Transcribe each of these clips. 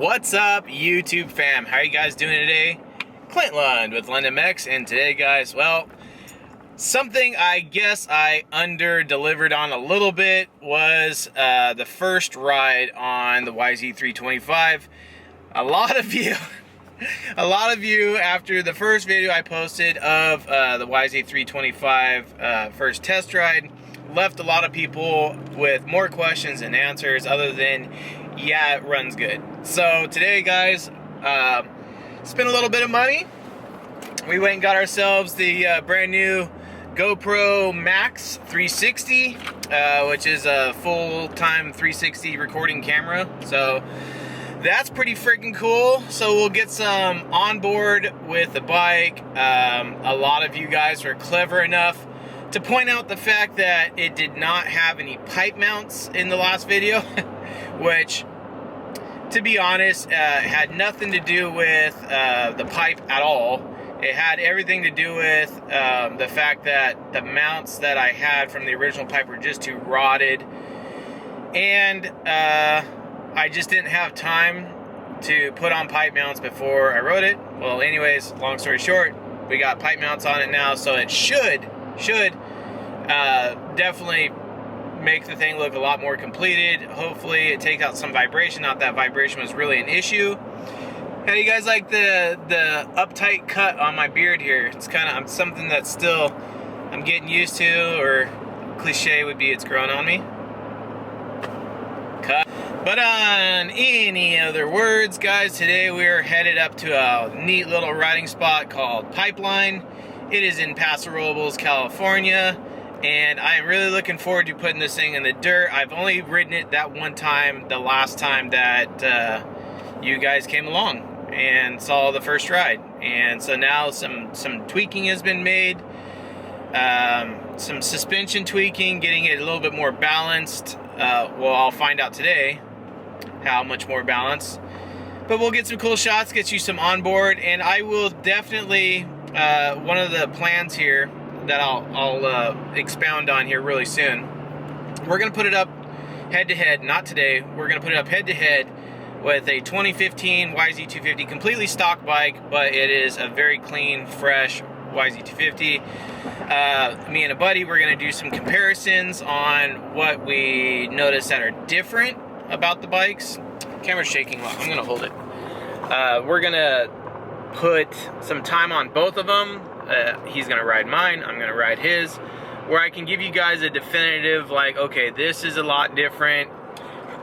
What's up, YouTube fam? How are you guys doing today? Clint Lund with London Mex, and today, guys, well, something I guess I under-delivered on a little bit was the first ride on the Yz325. A lot of you after the first video I posted of the Yz325 first test ride, left a lot of people with more questions than answers other than, yeah, it runs good. So today, guys, spent a little bit of money. We went and got ourselves the brand new GoPro Max 360, which is a full-time 360 recording camera. So that's pretty freaking cool. So we'll get some on board with the bike. A lot of you guys were clever enough to point out the fact that it did not have any pipe mounts in the last video, which, to be honest, had nothing to do with the pipe at all. It had everything to do with the fact that the mounts that I had from the original pipe were just too rotted, and I just didn't have time to put on pipe mounts before I rode it. Well, anyways, long story short, we got pipe mounts on it now, so it should definitely make the thing look a lot more completed. Hopefully it takes out some vibration. Not that vibration was really an issue. How do you guys like the uptight cut on my beard here? It's kind of something that still I'm getting used to, or cliche would be it's growing on me. Cut. But on any other words, guys, today we're headed up to a neat little riding spot called Pipeline. It is in Paso Robles, California, and I am really looking forward to putting this thing in the dirt. I've only ridden it that one time, the last time that you guys came along and saw the first ride. And so now some tweaking has been made, some suspension tweaking, getting it a little bit more balanced. Well, I'll find out today how much more balanced. But we'll get some cool shots, get you some onboard, and I will definitely, one of the plans here that I'll expound on here really soon, we're going to put it up head-to-head, not today, we're going to put it up head-to-head with a 2015 Yz250, completely stock bike, but it is a very clean, fresh Yz250. Me and a buddy, we're going to do some comparisons on what we notice that are different about the bikes. Camera's shaking a lot. I'm going to hold it. We're going to put some time on both of them. He's going to ride mine, I'm going to ride his, where I can give you guys a definitive, like, okay, this is a lot different,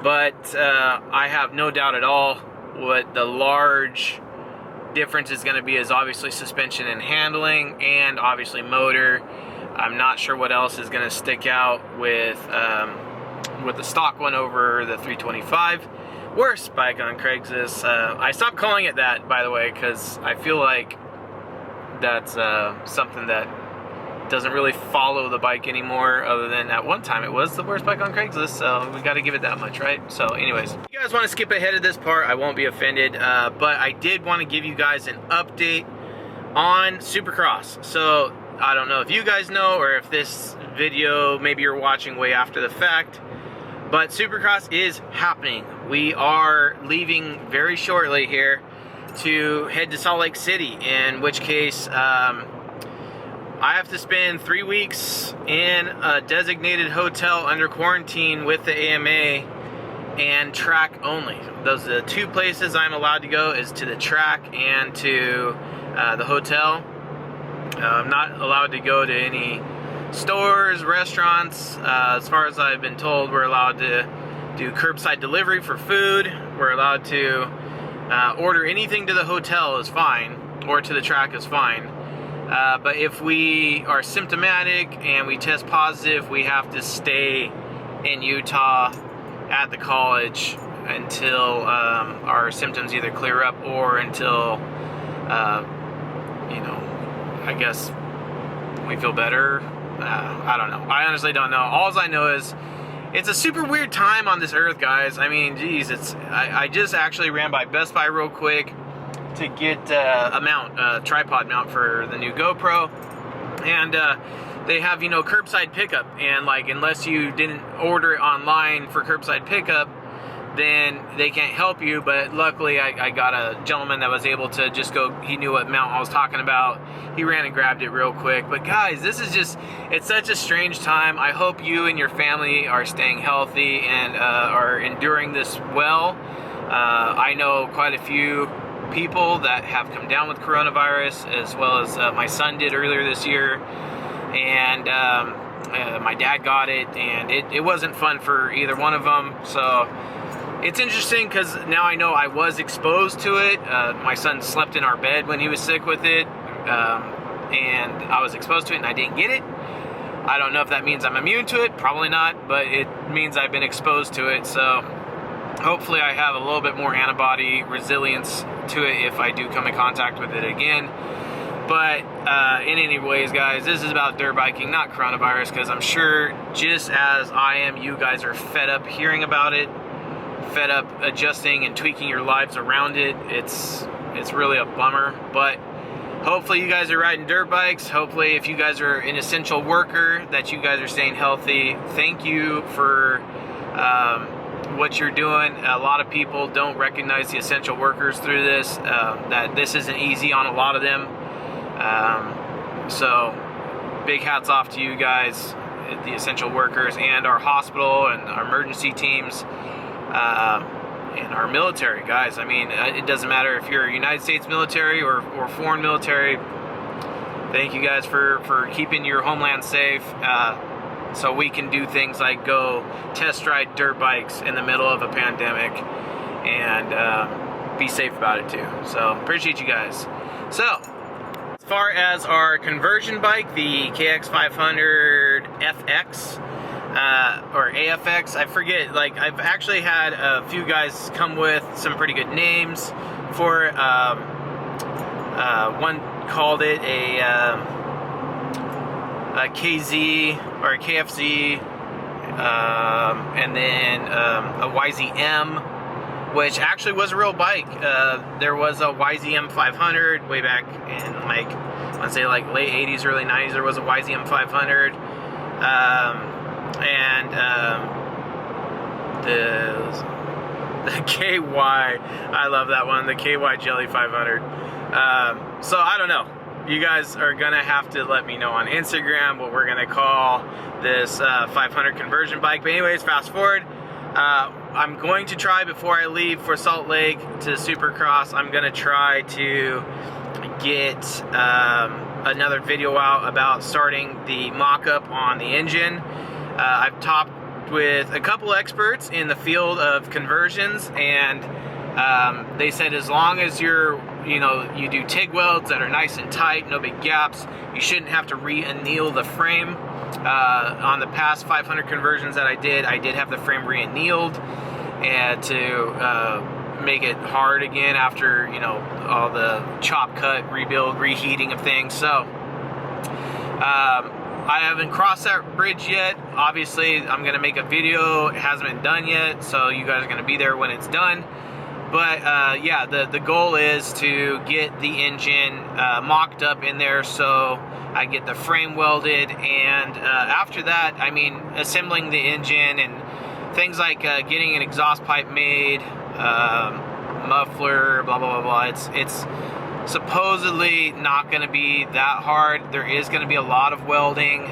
but I have no doubt at all what the large difference is going to be is obviously suspension and handling, and obviously motor. I'm not sure what else is going to stick out with the stock one over the 325. Worst bike on Craigslist. I stopped calling it that, by the way, because I feel like that's something that doesn't really follow the bike anymore, other than at one time it was the worst bike on Craigslist, so we got to give it that much, right? So anyways, if you guys want to skip ahead of this part, I won't be offended, but I did want to give you guys an update on Supercross. So I don't know if you guys know, or if this video maybe you're watching way after the fact, but Supercross is happening. We are leaving very shortly here to head to Salt Lake City, in which case I have to spend 3 weeks in a designated hotel under quarantine with the AMA and track only. Those are the two places I'm allowed to go, is to the track and to the hotel. I'm not allowed to go to any stores, restaurants. As far as I've been told, we're allowed to do curbside delivery for food. We're allowed to order anything to the hotel is fine, or to the track is fine. But if we are symptomatic and we test positive, we have to stay in Utah at the college until our symptoms either clear up, or until, you know, I guess we feel better. I don't know. I honestly don't know. All I know is it's a super weird time on this earth, guys. I mean, geez, I just actually ran by Best Buy real quick to get a tripod mount for the new GoPro, and they have, you know, curbside pickup, and like, unless you didn't order it online for curbside pickup, then they can't help you. But luckily I got a gentleman that was able to just go, he knew what mountain I was talking about. He ran and grabbed it real quick. But guys, this is just, it's such a strange time. I hope you and your family are staying healthy and are enduring this well. I know quite a few people that have come down with coronavirus, as well as my son did earlier this year, and my dad got it, and it wasn't fun for either one of them. So it's interesting because now I know I was exposed to it. My son slept in our bed when he was sick with it, and I was exposed to it and I didn't get it. I don't know if that means I'm immune to it, probably not, but it means I've been exposed to it. So hopefully I have a little bit more antibody resilience to it if I do come in contact with it again. But in any ways, guys, this is about dirt biking, not coronavirus, because I'm sure just as I am, you guys are fed up hearing about it, fed up adjusting and tweaking your lives around it. It's really a bummer, but hopefully you guys are riding dirt bikes. Hopefully if you guys are an essential worker, that you guys are staying healthy. Thank you for what you're doing. A lot of people don't recognize the essential workers through this, that this isn't easy on a lot of them. So big hats off to you guys, the essential workers, and our hospital and our emergency teams, and our military guys. I mean, it doesn't matter if you're a United States military or foreign military. Thank you guys for keeping your homeland safe, so we can do things like go test ride dirt bikes in the middle of a pandemic and be safe about it too. So appreciate you guys. So as far as our conversion bike, the KX500 FX or AFX, I forget, like I've actually had a few guys come with some pretty good names for it. One called it a KZ or a KFZ, and then a YZM, which actually was a real bike. There was a YZM 500 way back in, like, I want to say like late 80s, early 90s. There was a YZM 500, and the KY, I love that one, the KY Jelly 500. So I don't know. You guys are gonna have to let me know on Instagram what we're gonna call this 500 conversion bike. But anyways, fast forward. I'm going to try, before I leave for Salt Lake to Supercross, I'm gonna try to get another video out about starting the mock-up on the engine. I've talked with a couple experts in the field of conversions, and they said as long as you do TIG welds that are nice and tight, no big gaps, you shouldn't have to re-anneal the frame. On the past 500 conversions that I did have the frame re-annealed, and to make it hard again after all the chop cut, rebuild, reheating of things. So I haven't crossed that bridge yet. Obviously I'm gonna make a video. It hasn't been done yet, so you guys are gonna be there when it's done. But yeah, the goal is to get the engine mocked up in there, so I get the frame welded, and after that, I mean, assembling the engine and things like getting an exhaust pipe made, muffler, blah blah blah blah. It's supposedly not going to be that hard. There is going to be a lot of welding.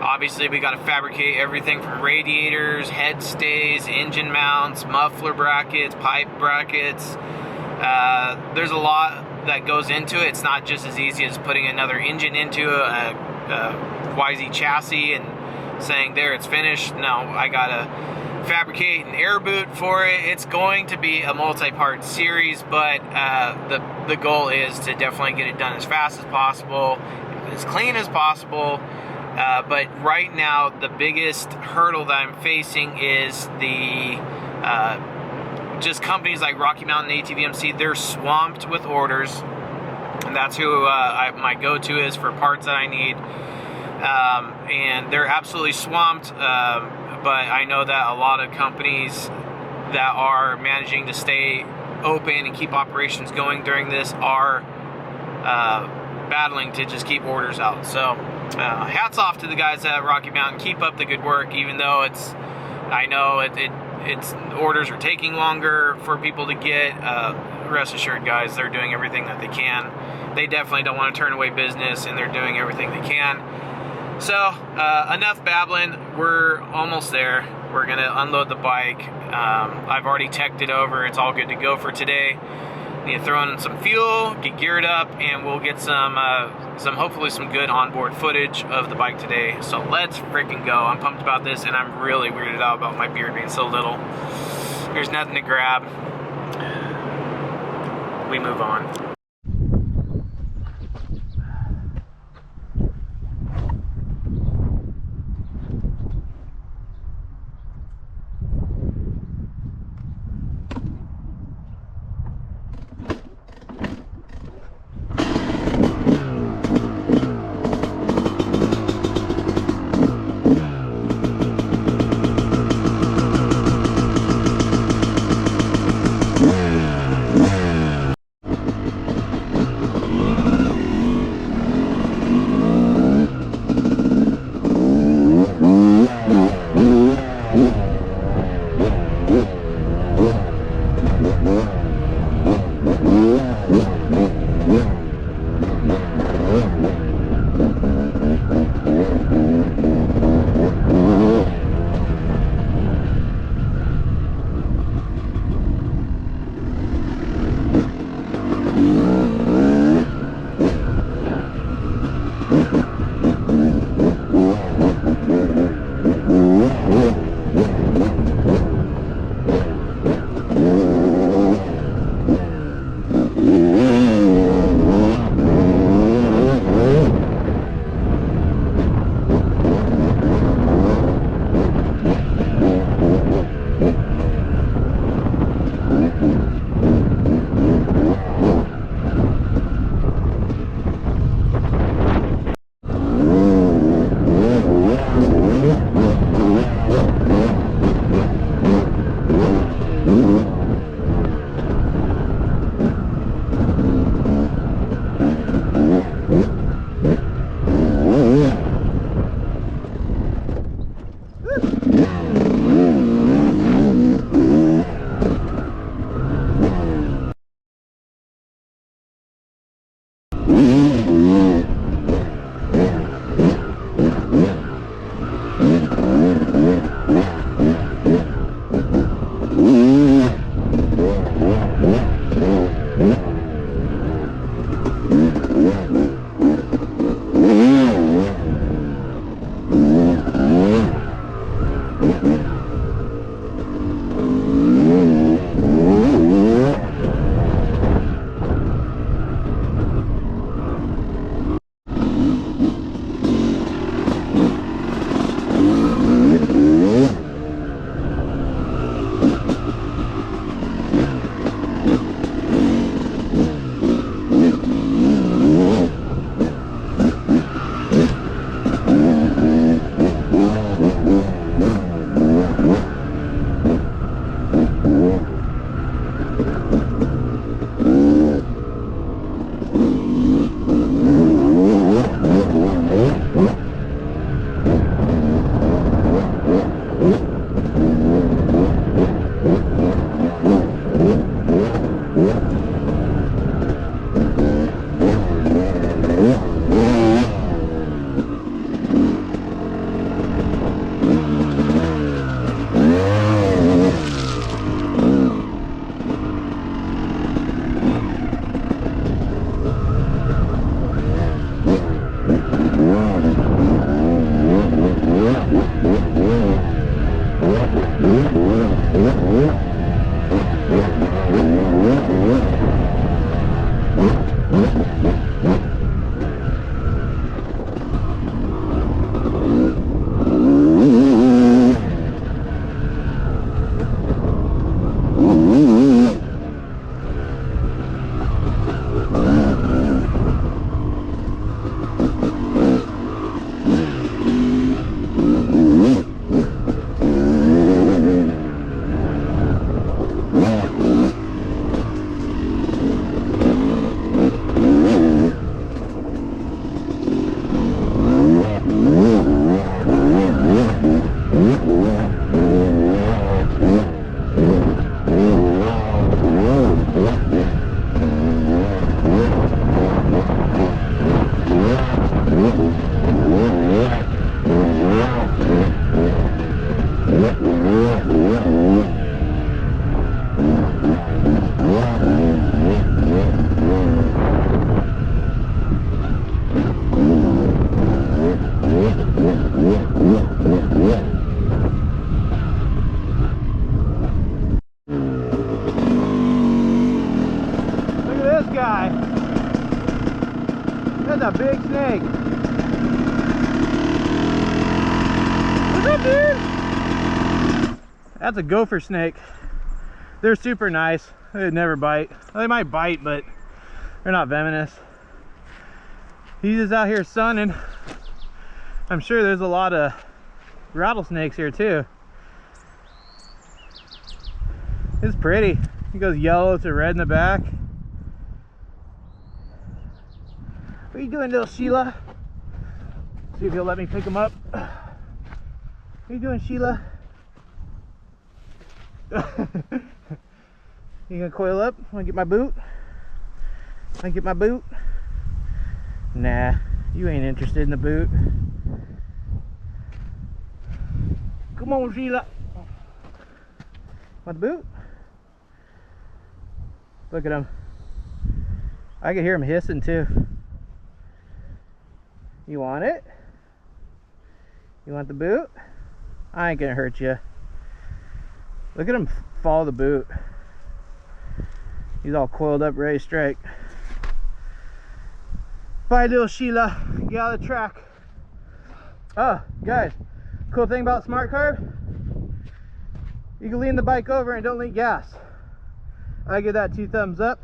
Obviously, we got to fabricate everything from radiators, head stays, engine mounts, muffler brackets, pipe brackets. There's a lot that goes into it. It's not just as easy as putting another engine into a YZ chassis and saying, there, it's finished. No, I gotta fabricate an air boot for it. It's going to be a multi-part series, but the goal is to definitely get it done as fast as possible, as clean as possible. But right now, the biggest hurdle that I'm facing is the just companies like Rocky Mountain ATVMC. They're swamped with orders, and that's who my go-to is for parts that I need. And they're absolutely swamped, but I know that a lot of companies that are managing to stay open and keep operations going during this are battling to just keep orders out. So hats off to the guys at Rocky Mountain. Keep up the good work, even though I know orders are taking longer for people to get. Rest assured, guys, they're doing everything that they can. They definitely don't want to turn away business, and they're doing everything they can. So, enough babbling. We're almost there. We're going to unload the bike. I've already teched it over. It's all good to go for today. Need to throw in some fuel, get geared up, and we'll get some hopefully some good onboard footage of the bike today. So let's freaking go. I'm pumped about this, and I'm really weirded out about my beard being so little. There's nothing to grab. We move on. That's a big snake. What's up, dude? That's a gopher snake. They're super nice. They never bite. Well, they might bite, but they're not venomous. He's just out here sunning. I'm sure there's a lot of rattlesnakes here too. It's pretty. It goes yellow to red in the back. What are you doing, little Sheila? See if he'll let me pick him up. What are you doing, Sheila? You gonna coil up? Wanna get my boot? Wanna get my boot? Nah, you ain't interested in the boot. Come on, Sheila. Want the boot? Look at him. I can hear him hissing too. You want it? You want the boot? I ain't gonna hurt you. Look at him follow the boot. He's all coiled up, ready to strike. Bye, little Sheila. Get out of the track. Oh, guys, cool thing about Smart Carb, you can lean the bike over and don't leak gas. I give that 2 thumbs up.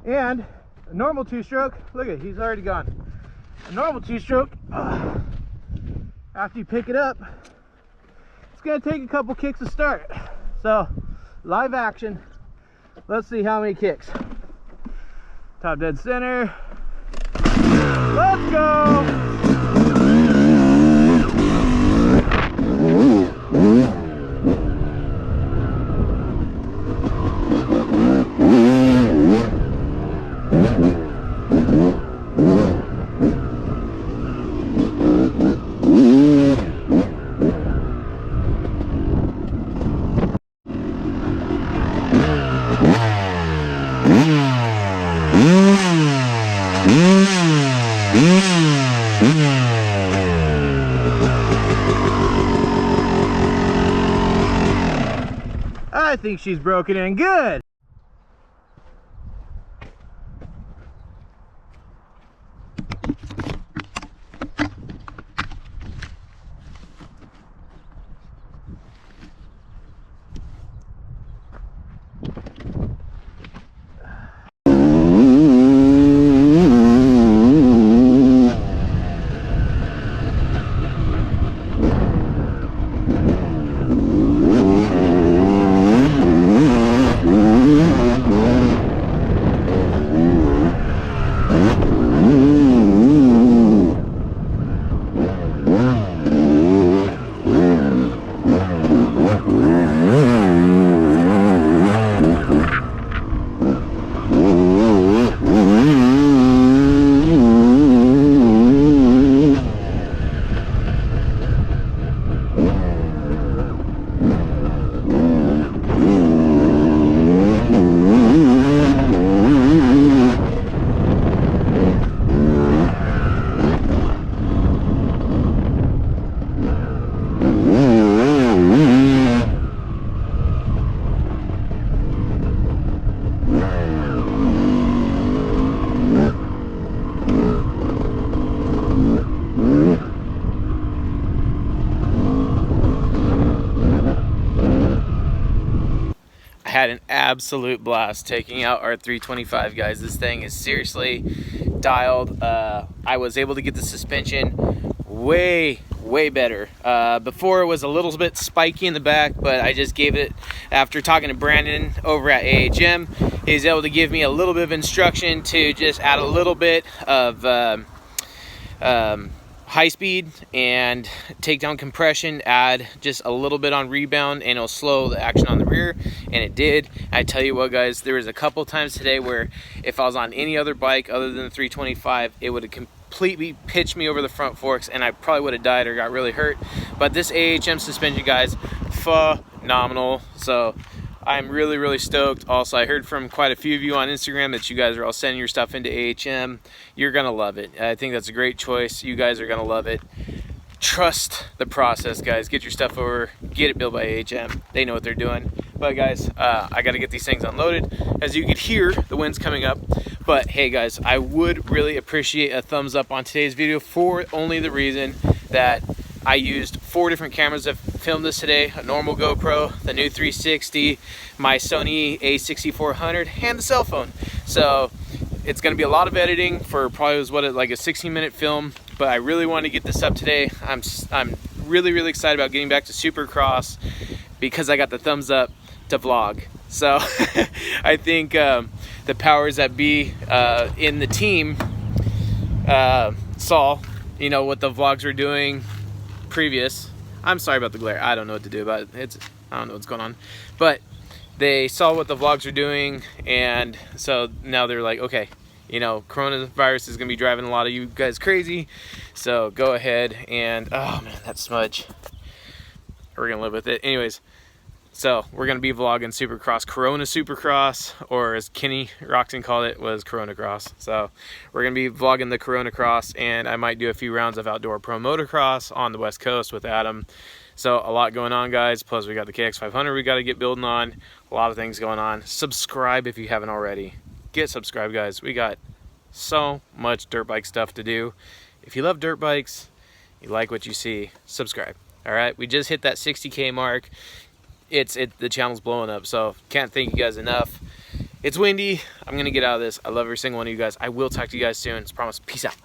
And a normal 2-stroke, look at it, he's already gone. A normal 2-stroke, after you pick it up, it's gonna take a couple kicks to start. So, live action. Let's see how many kicks. Top dead center. Let's go! I think she's broken in good. Had an absolute blast taking out our 325, guys. This thing is seriously dialed. I was able to get the suspension way better. Before it was a little bit spiky in the back, but I just gave it, after talking to Brandon over at AHM, he's able to give me a little bit of instruction to just add a little bit of high speed and take down compression, add just a little bit on rebound, and it'll slow the action on the rear, and it did. I tell you what, guys, there was a couple times today where if I was on any other bike other than the 325, it would have completely pitched me over the front forks and I probably would have died or got really hurt. But this AHM suspension, guys, phenomenal. So I'm really stoked. Also, I heard from quite a few of you on Instagram that you guys are all sending your stuff into AHM. You're gonna love it. I think that's a great choice. You guys are gonna love it. Trust the process, guys. Get your stuff over, get it built by AHM. They know what they're doing. But guys, I got to get these things unloaded. As you could hear, the wind's coming up. But hey guys, I would really appreciate a thumbs up on today's video for only the reason that I used 4 different cameras to film this today. A normal GoPro, the new 360, my Sony a6400, and the cell phone. So it's going to be a lot of editing for probably like a 16-minute film. But I really want to get this up today. I'm really excited about getting back to Supercross because I got the thumbs up to vlog. So I think the powers that be in the team saw, you know, what the vlogs were doing previous. I'm sorry about the glare. I don't know what to do about it. I don't know what's going on. But they saw what the vlogs are doing, and so now they're like, okay, you know, coronavirus is gonna be driving a lot of you guys crazy. So go ahead and, oh man, that smudge. We're gonna live with it. Anyways, so we're gonna be vlogging Supercross, Corona Supercross, or as Kenny Roxon called it, was Corona Cross. So we're gonna be vlogging the Corona Cross, and I might do a few rounds of outdoor pro motocross on the West Coast with Adam. So a lot going on, guys. Plus we got the KX500 we gotta get building on. A lot of things going on. Subscribe if you haven't already. Get subscribed, guys. We got so much dirt bike stuff to do. If you love dirt bikes, you like what you see, subscribe. All right, we just hit that 60K mark. The channel's blowing up, so can't thank you guys enough. It's windy. I'm gonna get out of this. I love every single one of you guys. I will talk to you guys soon. It's promise. Peace out.